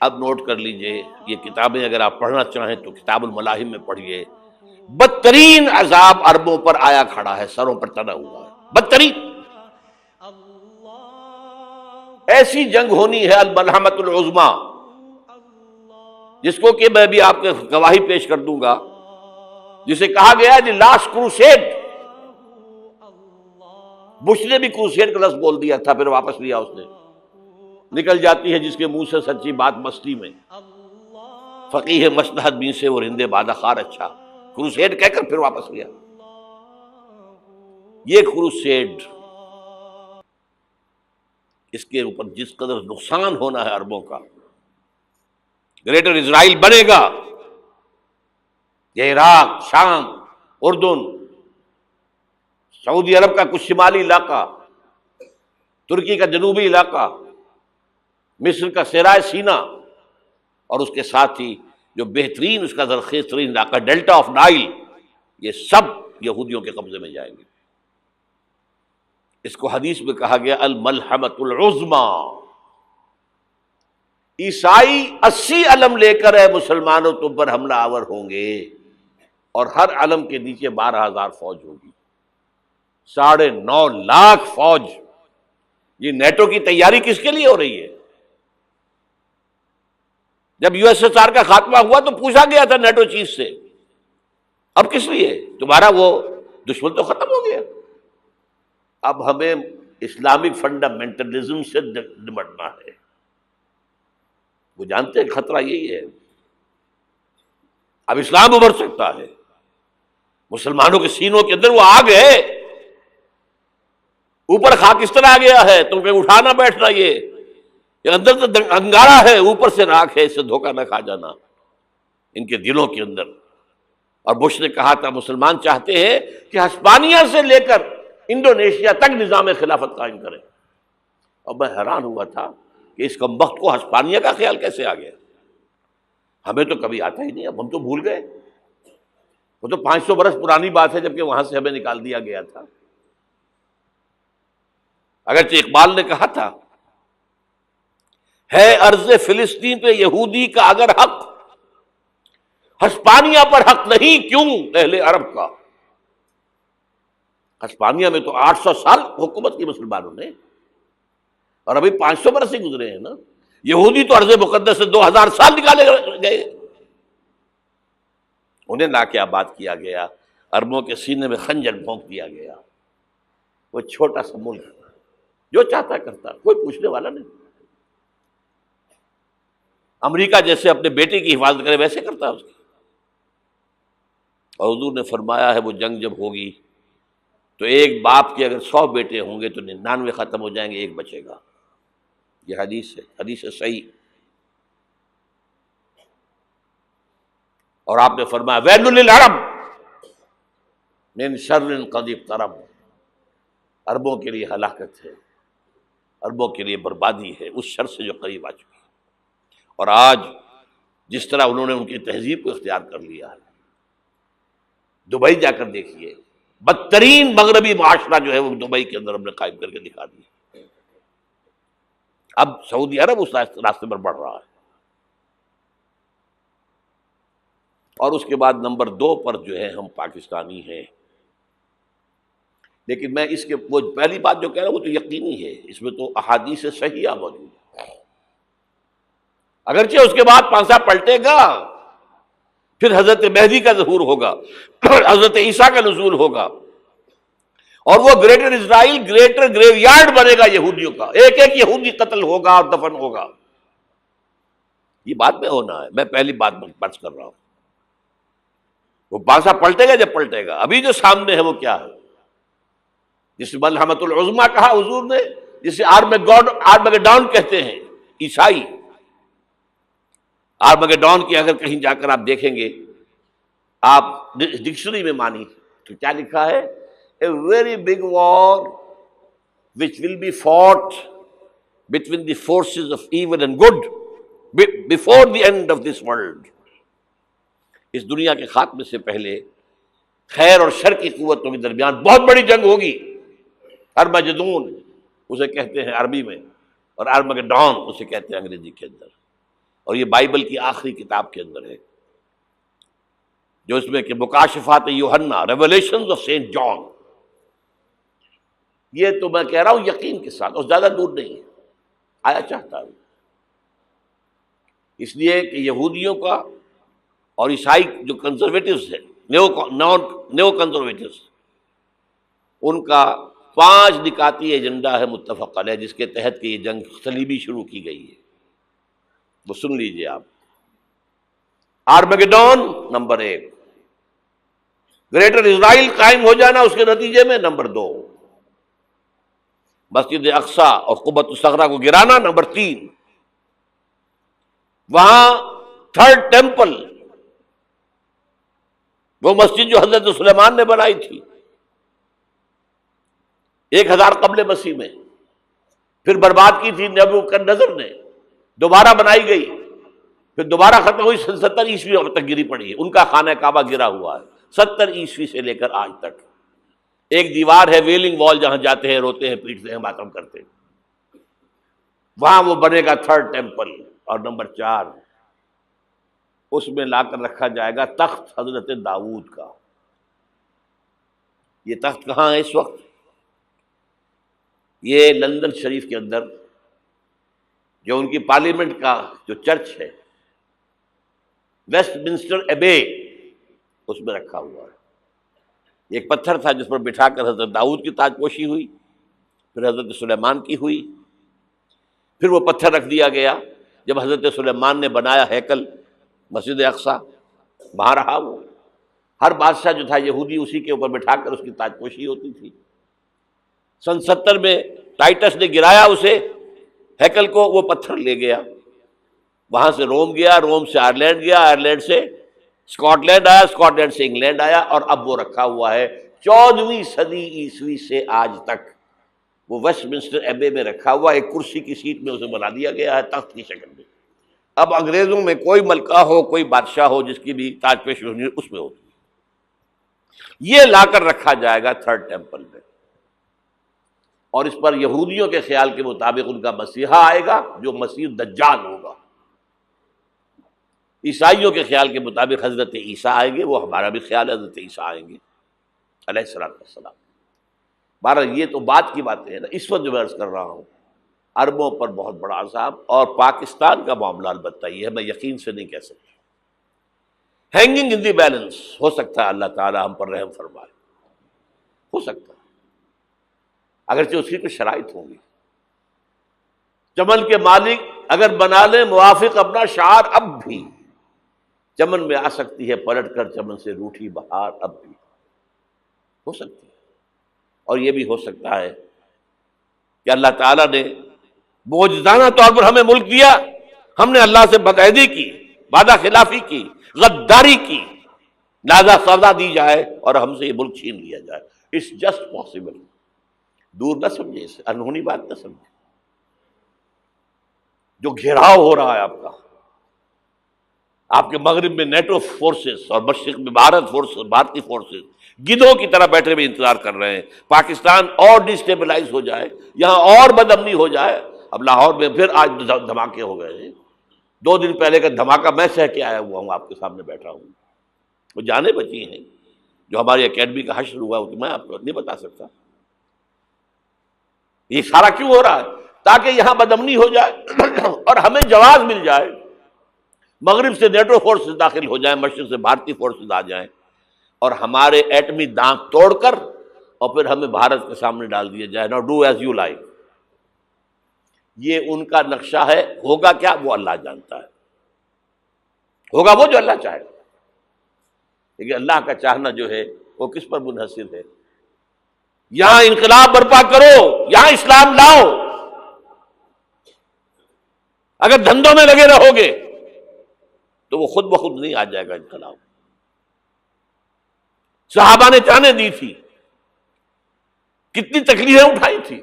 اب نوٹ کر لیجئے، یہ کتابیں اگر آپ پڑھنا چاہیں تو کتاب الملاحم میں پڑھیے، بدترین عذاب عربوں پر آیا کھڑا ہے، سروں پر تنا ہوا ہے، بدترین ایسی جنگ ہونی ہے الملحمۃ العظمیٰ، جس کو کہ میں بھی آپ کے گواہی پیش کر دوں گا، جسے کہا گیا ہے دی لاسٹ کروسیڈ۔ بش نے بھی کروسیڈ کا لفظ بول دیا تھا، پھر واپس لیا اس نے۔ نکل جاتی ہے جس کے منہ سے سچی بات مستی میں، فقیہ مصلحت بھی سے وہ رندے بادہ خار اچھا، کروسیڈ کہہ کر پھر واپس لیا۔ یہ کروسیڈ، اس کے اوپر جس قدر نقصان ہونا ہے عربوں کا، گریٹر اسرائیل بنے گا، یہ عراق، شام، اردن، سعودی عرب کا کچھ شمالی علاقہ، ترکی کا جنوبی علاقہ، مصر کا صحرائے سینا، اور اس کے ساتھ ہی جو بہترین اس کا زرخیز ترین علاقہ ڈیلٹا آف نائل، یہ سب یہودیوں کے قبضے میں جائیں گے۔ اس کو حدیث میں کہا گیا الملحمۃ العظمیٰ۔ عیسائی 80 علم لے کر اے مسلمانوں تم پر حملہ آور ہوں گے، اور ہر علم کے نیچے 12,000 فوج ہوگی، 9.5 لاکھ فوج۔ یہ نیٹو کی تیاری کس کے لیے ہو رہی ہے؟ جب یو ایس ایس آر کا خاتمہ ہوا تو پوچھا گیا تھا نیٹو چیف سے، اب کس لیے؟ تمہارا وہ دشمن تو ختم ہو گیا، اب ہمیں اسلامک فنڈامنٹلزم سے نمٹنا ہے۔ وہ جانتے ہیں خطرہ یہی ہے، اب اسلام ابھر سکتا ہے، مسلمانوں کے سینوں کے اندر وہ آگ ہے، اوپر خاکستر آ گیا ہے، تم کہیں اٹھانا بیٹھنا، یہ اندر تو انگارہ ہے، اوپر سے راکھ ہے، اس سے دھوکہ نہ کھا جانا ان کے دلوں کے اندر۔ اور بش نے کہا تھا مسلمان چاہتے ہیں کہ ہسپانیہ سے لے کر انڈونیشیا تک نظام خلافت قائم کریں، اور میں حیران ہوا تھا کہ اس کمبخت کو ہسپانیہ کا خیال کیسے آ گیا؟ ہمیں تو کبھی آتا ہی نہیں، اب ہم تو بھول گئے، وہ تو 500 برس پرانی بات ہے جبکہ وہاں سے ہمیں نکال دیا گیا تھا۔ اگرچہ اقبال نے کہا تھا ہے ارض فلسطین پہ یہودی کا اگر حق، ہسپانیہ پر حق نہیں کیوں اہل عرب کا؟ ہسپانیہ میں تو 800 سال حکومت کی مسلمانوں نے، اور ابھی 500 برس ہی گزرے ہیں نا۔ یہودی تو ارض مقدس سے 2000 سال نکالے گئے، انہیں لا کے آباد کیا گیا، عربوں کے سینے میں خنجر بھونک دیا گیا۔ وہ چھوٹا سا ملک جو چاہتا کرتا، کوئی پوچھنے والا نہیں۔ امریکہ جیسے اپنے بیٹے کی حفاظت کرے ویسے کرتا اس کی۔ اور حضور نے فرمایا ہے وہ جنگ جب ہوگی تو ایک باپ کے اگر 100 بیٹے ہوں گے تو 99 ختم ہو جائیں گے، ایک بچے گا۔ یہ حدیث ہے، حدیث ہے صحیح۔ اور آپ نے فرمایا ویل للعرب من شر قد اقترب، عربوں کے لیے ہلاکت ہے، عربوں کے لیے بربادی ہے اس شر سے جو قریب آ چکی ہے۔ اور آج جس طرح انہوں نے ان کی تہذیب کو اختیار کر لیا ہے، دبئی جا کر دیکھیے، بدترین مغربی معاشرہ جو ہے وہ دبئی کے اندر ہم نے قائم کر کے دکھا دیا۔ اب سعودی عرب اس راستے پر بڑھ رہا ہے۔ اور اس کے بعد نمبر 2 پر جو ہے ہم پاکستانی ہیں، لیکن میں اس کے وہ پہلی بات جو کہہ رہا ہوں وہ تو یقینی ہے، اس میں تو احادیث صحیحہ موجود ہے۔ اگرچہ اس کے بعد پانسا پلٹے گا، پھر حضرت مہدی کا ظہور ہوگا، حضرت عیسیٰ کا نزول ہوگا، اور وہ گریٹر اسرائیل گریٹر گریو یارڈ بنے گا یہودیوں کا، ایک ایک یہودی قتل ہوگا اور دفن ہوگا۔ یہ بات میں ہونا ہے، میں پہلی بات بات کر رہا ہوں۔ وہ پانسا پلٹے گا جب پلٹے گا۔ ابھی جو سامنے ہے وہ کیا ہے؟ جس ملحمۃ العظمیٰ کہا حضور نے، جسے آرمگیڈون کہتے ہیں عیسائی۔ آرمگیڈون کی اگر کہیں جا کر آپ دیکھیں گے، آپ ڈکشنری میں مانی تو کیا لکھا ہے؟ A very big war which will be fought between the forces of evil and good before the end of this world۔ اس دنیا کے خاتمے سے پہلے خیر اور شر کی قوتوں کے درمیان بہت بڑی جنگ ہوگی۔ ارمجدون اسے کہتے ہیں عربی میں، اور ارمگڈون اسے کہتے ہیں انگریزی کے اندر۔ اور یہ بائبل کی آخری کتاب کے اندر ہے، جو اس میں کہ مکاشفات یوحنا، ریولیشنز آف سینٹ جان. یہ تو میں کہہ رہا ہوں یقین کے ساتھ، اور زیادہ دور نہیں ہے، آیا چاہتا ہوں. اس لیے کہ یہودیوں کا اور عیسائی جو کنزرویٹوز ہیں، نیو کنزرویٹوز، ان کا 5 نکاتی ایجنڈا ہے متفق علیہ، جس کے تحت کہ یہ جنگ صلیبی شروع کی گئی ہے. وہ سن لیجئے آپ. آرمیگیڈون نمبر 1، گریٹر اسرائیل قائم ہو جانا اس کے نتیجے میں نمبر 2، مسجد اقصی اور قبۃ الصغریٰ کو گرانا نمبر 3، وہاں تھرڈ ٹیمپل، وہ مسجد جو حضرت سلیمان نے بنائی تھی 1000 قبل مسیح میں، پھر برباد کی تھی نبوکدنضر نے، دوبارہ بنائی گئی، پھر دوبارہ ختم ہوئی 70 عیسوی تک گری پڑی ہے. ان کا خانہ کعبہ گرا ہوا ہے 70 عیسوی سے لے کر آج تک. ایک دیوار ہے ویلنگ وال، جہاں جاتے ہیں، روتے ہیں، پیٹتے ہیں، ماتم کرتے ہیں، وہاں وہ بنے گا تھرڈ ٹیمپل. اور نمبر 4، اس میں لا کر رکھا جائے گا تخت حضرت داؤد کا. یہ تخت کہاں ہے اس وقت؟ یہ لندن شریف کے اندر، جو ان کی پارلیمنٹ کا جو چرچ ہے، ویسٹ منسٹر ایبے، اس میں رکھا ہوا ہے. ایک پتھر تھا جس پر بٹھا کر حضرت داؤد کی تاج پوشی ہوئی، پھر حضرت سلیمان کی ہوئی، پھر وہ پتھر رکھ دیا گیا جب حضرت سلیمان نے بنایا ہیکل مسجد اقصی، وہاں رہا وہ. ہر بادشاہ جو تھا یہودی اسی کے اوپر بٹھا کر اس کی تاج پوشی ہوتی تھی. سن 70 میں ٹائٹس نے گرایا اسے، ہیکل کو، وہ پتھر لے گیا، وہاں سے روم گیا، روم سے آئرلینڈ گیا، آئرلینڈ سے اسکاٹ لینڈ آیا، اسکاٹ لینڈ سے انگلینڈ آیا، اور اب وہ رکھا ہوا ہے 14ویں صدی عیسوی سے آج تک. وہ ویسٹ منسٹر ایبے میں رکھا ہوا، ایک کرسی کی سیٹ میں اسے بنا دیا گیا ہے تخت کی شکل میں. اب انگریزوں میں کوئی ملکہ ہو، کوئی بادشاہ ہو جس کی بھی تاج پوشی ہونی اس میں ہوتی. یہ لا کر رکھا جائے گا تھرڈ ٹیمپل میں، اور اس پر یہودیوں کے خیال کے مطابق ان کا مسیحا آئے گا جو مسیح دجال ہوگا. عیسائیوں کے خیال کے مطابق حضرت عیسیٰ آئیں گے، وہ ہمارا بھی خیال ہے حضرت عیسیٰ آئیں گے علیہ السلام. بہرحال یہ تو بات کی باتیں ہیں نا. اس وقت جو میں عرض کر رہا ہوں، عربوں پر بہت بڑا عذاب، اور پاکستان کا معاملہ البتہ یہ ہے، میں یقین سے نہیں کہہ سکتا. ہینگنگ ان دی بیلنس، ہو سکتا ہے اللہ تعالی ہم پر رحم فرمائے، ہو سکتا ہے، اگرچہ اس کی کچھ شرائط ہوں گی. چمن کے مالک اگر بنا لیں موافق اپنا شعار، اب بھی چمن میں آ سکتی ہے پلٹ کر چمن سے روٹھی بہار، اب بھی ہو سکتی ہے. اور یہ بھی ہو سکتا ہے کہ اللہ تعالیٰ نے معجزانہ طور پر ہمیں ملک دیا، ہم نے اللہ سے بدعہدی کی، وعدہ خلافی کی، غداری کی، لہذا سزا دی جائے اور ہم سے یہ ملک چھین لیا جائے. It's just possible. دور نہ سمجھے اسے، انہونی بات نہ سمجھے. جو گھیراؤ ہو رہا ہے آپ کے مغرب میں نیٹو فورسز اور مشرق میں بھارتی فورسز گدھوں کی طرح بیٹھے ہوئے انتظار کر رہے ہیں پاکستان اور ڈسٹیبلائز ہو جائے، یہاں اور بدامنی ہو جائے. اب لاہور میں پھر آج دھماکے ہو گئے ہیں. 2 دن پہلے کا دھماکہ میں سہ کے آیا ہوا ہوں، آپ کے سامنے بیٹھا ہوں. وہ جانیں بچی ہیں، جو ہماری اکیڈمی کا حشر ہوا وہ میں آپ کو نہیں بتا سکتا. یہ سارا کیوں ہو رہا ہے؟ تاکہ یہاں بدامنی ہو جائے اور ہمیں جواز مل جائے. مغرب سے نیٹو فورسز داخل ہو جائیں، مشرق سے بھارتی فورسز آ جائیں، اور ہمارے ایٹمی دانت توڑ کر اور پھر ہمیں بھارت کے سامنے ڈال دیا جائے. نو ڈو ایز یو لائک. یہ ان کا نقشہ ہے. ہوگا کیا وہ اللہ جانتا ہے، ہوگا وہ جو اللہ چاہے. لیکن اللہ کا چاہنا جو ہے وہ کس پر منحصر ہے؟ یہاں انقلاب برپا کرو، یہاں اسلام لاؤ. اگر دھندوں میں لگے رہو گے تو وہ خود بخود نہیں آ جائے گا انقلاب. صحابہ نے جانیں دی تھی، کتنی تکلیفیں اٹھائی تھی.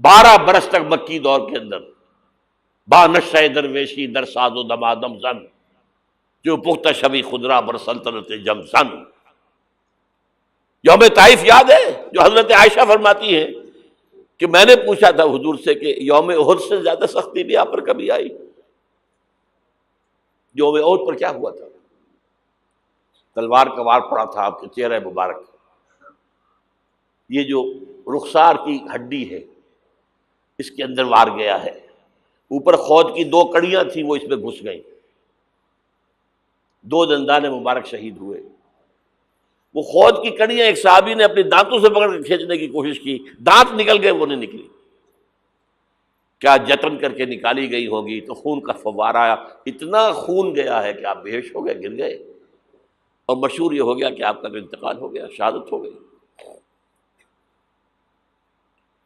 12 برس تک مکی دور کے اندر با نشہ درویشی در ساز و دمادم زن، جو پختہ شبی خدرا بر سلطنت جم زن. یوم طائف یاد ہے جو حضرت عائشہ فرماتی ہے کہ میں نے پوچھا تھا حضور سے کہ یوم احد سے زیادہ سختی بھی آپ پر کبھی آئی؟ یوم احد پر کیا ہوا تھا؟ تلوار کا وار پڑا تھا آپ کے چہرہ مبارک، یہ جو رخسار کی ہڈی ہے اس کے اندر وار گیا ہے، اوپر خود کی 2 کڑیاں تھیں وہ اس میں گھس گئیں، 2 دندان مبارک شہید ہوئے۔ وہ خود کی کڑیاں ایک صحابی نے اپنے دانتوں سے پکڑ کے کھینچنے کی کوشش کی، دانت نکل گئے، وہ نہیں نکلی، کیا جتن کر کے نکالی گئی ہوگی تو خون کا فوارہ آیا، اتنا خون گیا ہے کہ آپ بے ہوش ہو گئے، گر گئے، اور مشہور یہ ہو گیا کہ آپ کا تو انتقال ہو گیا، شہادت ہو گئی۔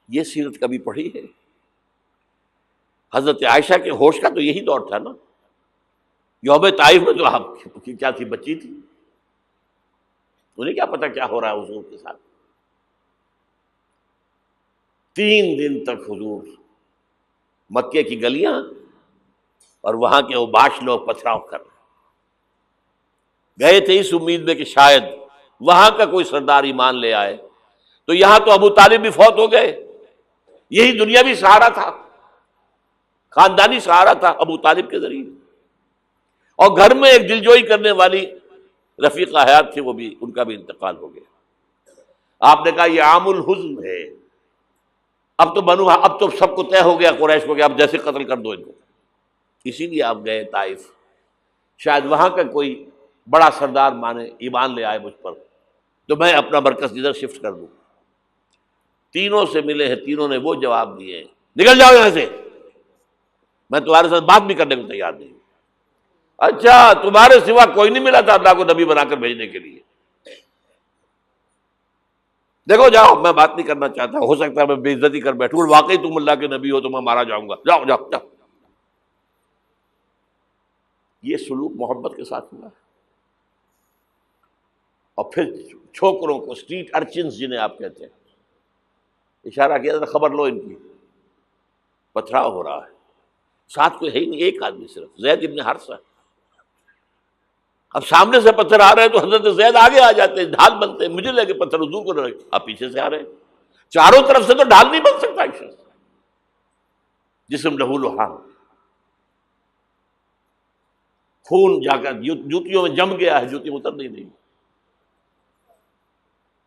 یہ سیرت کبھی پڑھی ہے؟ حضرت عائشہ کے ہوش کا تو یہی دور تھا نا، یوم طائف میں تو آپ کی کیا تھی، بچی تھی، انہیں کیا پتا کیا ہو رہا ہے حضور کے ساتھ۔ 3 دن تک حضور مکے کی گلیاں اور وہاں کے اوباش لوگ پتھراؤ کر رہے گئے تھے اس امید میں کہ شاید وہاں کا کوئی سردار ایمان لے آئے، تو یہاں تو ابو طالب بھی فوت ہو گئے، یہی دنیاوی سہارا تھا، خاندانی سہارا تھا ابو طالب کے ذریعے، اور گھر میں ایک دلجوئی کرنے والی رفیقہ حیات تھی، وہ بھی، ان کا بھی انتقال ہو گیا۔ آپ نے کہا یہ عام الحزن ہے، اب تو سب کو طے ہو گیا قریش کو کہ اب جیسے قتل کر دو ان کو، اسی لیے آپ گئے طائف، شاید وہاں کا کوئی بڑا سردار مانے، ایمان لے آئے مجھ پر، تو میں اپنا مرکز ادھر شفٹ کر دوں۔ تینوں سے ملے ہیں، تینوں نے وہ جواب دیے ہیں، نکل جاؤ یہاں سے، میں تمہارے ساتھ بات بھی کرنے کو تیار نہیں۔ اچھا، تمہارے سوا کوئی نہیں ملا تھا اللہ کو نبی بنا کر بھیجنے کے لیے؟ دیکھو جاؤ، میں بات نہیں کرنا چاہتا، ہو سکتا ہے میں بے عزتی کر بیٹھوں، واقعی تم اللہ کے نبی ہو تو میں مارا جاؤں گا، جاؤ جاؤ جاؤ۔ یہ سلوک محبت کے ساتھ ہوا، اور پھر چھوکروں کو، اسٹریٹ ارچنز جنہیں آپ کہتے ہیں، اشارہ کیا تھا، خبر لو ان کی، پتھراؤ ہو رہا ہے، ساتھ کوئی ہے ہی نہیں، ایک آدمی صرف، زید ابن حارثہ۔ اب سامنے سے پتھر آ رہے ہیں تو حضرت زید آگے آ جاتے ہیں، ڈھال بنتے ہیں، مجھے لگے پتھر حضور کو لگے، آپ پیچھے سے آ رہے ہیں، چاروں طرف سے تو ڈھال نہیں بن سکتا ایک شخص، جسم لہو لہان، خون جا کر جوتیوں میں جم گیا ہے، جوتی اتر نہیں۔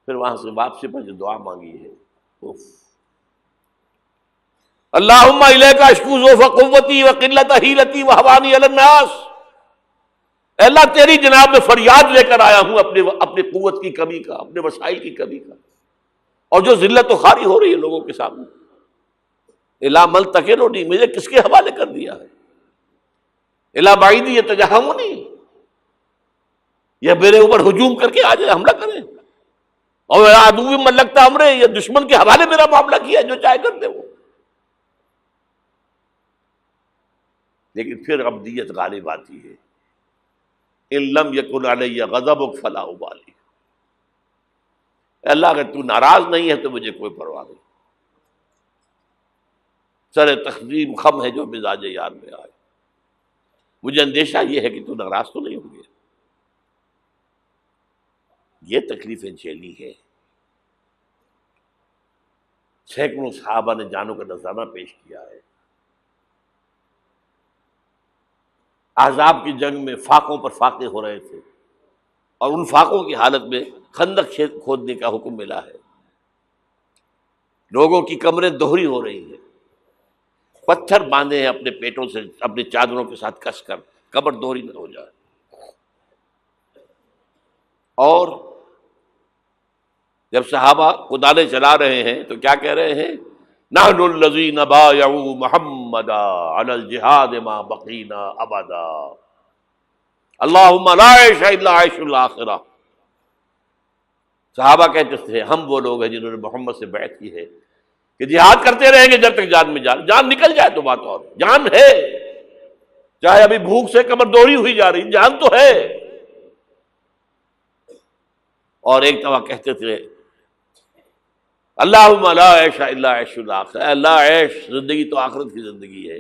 پھر وہاں سے واپسی پر جو دعا مانگی ہے، اللہم الیک اشکو ضعف قوتی وقلت حیلتی وہوانی علی الناس، اے اللہ تیری جناب میں فریاد لے کر آیا ہوں اپنی قوت کی کمی کا، اپنے وسائل کی کمی کا، اور جو ذلت و خواری ہو رہی ہے لوگوں کے سامنے، الا ملتقننی، مجھے کس کے حوالے کر دیا ہے، الا بعیدی یتجہمنی، یہ میرے اوپر ہجوم کر کے آ جائے، حملہ کریں، اور عدو من لگتا امرے، یہ دشمن کے حوالے میرا معاملہ کیا، جو چاہے کر دے وہ۔ لیکن پھر عبدیت غالب آتی ہے، ان لم یکن علی غضبک فلا ابالی، اللہ اگر تو ناراض نہیں ہے تو مجھے کوئی پرواہ نہیں، سر تقسیم خم ہے جو مزاج یار میں آئے، مجھے اندیشہ یہ ہے کہ تو ناراض تو نہیں ہوگی۔ یہ تکلیفیں جھیلی ہے، سینکڑوں صحابہ نے جانوں کا نذرانہ پیش کیا ہے، احزاب کی جنگ میں فاقوں پر فاقے ہو رہے تھے، اور ان فاقوں کی حالت میں خندق کھودنے کا حکم ملا ہے، لوگوں کی کمریں دوہری ہو رہی ہیں، پتھر باندھے ہیں اپنے پیٹوں سے، اپنے چادروں کے ساتھ کس کر، کمر دوہری نہ ہو جائے، اور جب صحابہ کدالیں چلا رہے ہیں تو کیا کہہ رہے ہیں، نحن الذین بایعوا محمدا علی الجہاد ما بقینا ابدا، اللہم لا عیش الا عیش الاخرہ۔ صحابہ کہتے تھے ہم وہ لوگ ہیں جنہوں نے محمد سے بیعت کی ہے کہ جہاد کرتے رہیں گے جب تک جان میں جان نکل جائے تو بات، اور جان ہے، چاہے ابھی بھوک سے کمر دوہری ہوئی جا رہی، جان تو ہے۔ اور ایک دفعہ کہتے تھے اللہم لا عیش الا عیش الاخرہ، اللہ عیش، زندگی تو آخرت کی زندگی ہے۔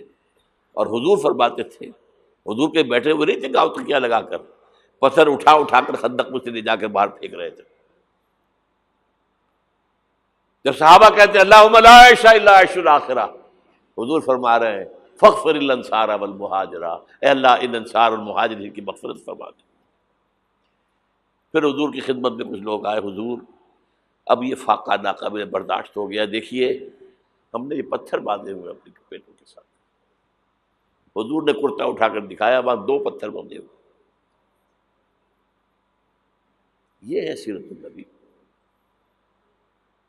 اور حضور فرماتے تھے، حضور کے بیٹھے ہوئے نہیں تھے گاؤں تکیہ لگا کر، پتھر اٹھا کر خندق میں سے لے جا کر باہر پھینک رہے تھے، جب صحابہ کہتے ہیں اللہم لا عیش الا عیش الآخرہ، حضور فرما رہے ہیں فاغفر الانصار والمہاجرہ، اے اللہ ان انصار اور مہاجرین کی مغفرت فرما دے۔ پھر حضور کی خدمت میں کچھ لوگ آئے، حضور اب یہ فاقہ ناقابل برداشت ہو گیا، دیکھیے ہم نے یہ پتھر باندھے ہوئے اپنے پیٹوں کے ساتھ۔ حضور نے کرتا اٹھا کر دکھایا، وہاں 2 پتھر باندھے ہوئے۔ یہ ہے سیرت النبی۔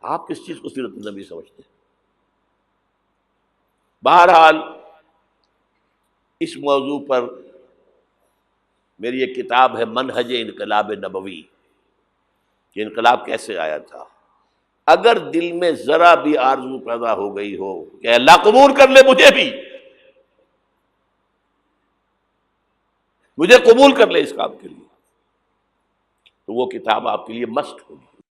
آپ کس چیز کو سیرت النبی سمجھتے ہیں؟ بہرحال اس موضوع پر میری ایک کتاب ہے منہج انقلاب نبوی، کہ انقلاب کیسے آیا تھا۔ اگر دل میں ذرا بھی آرزو پیدا ہو گئی ہو کہ اللہ قبول کر لے مجھے قبول کر لے اس کام کے لیے، تو وہ کتاب آپ کے لیے مسٹ ہوگی۔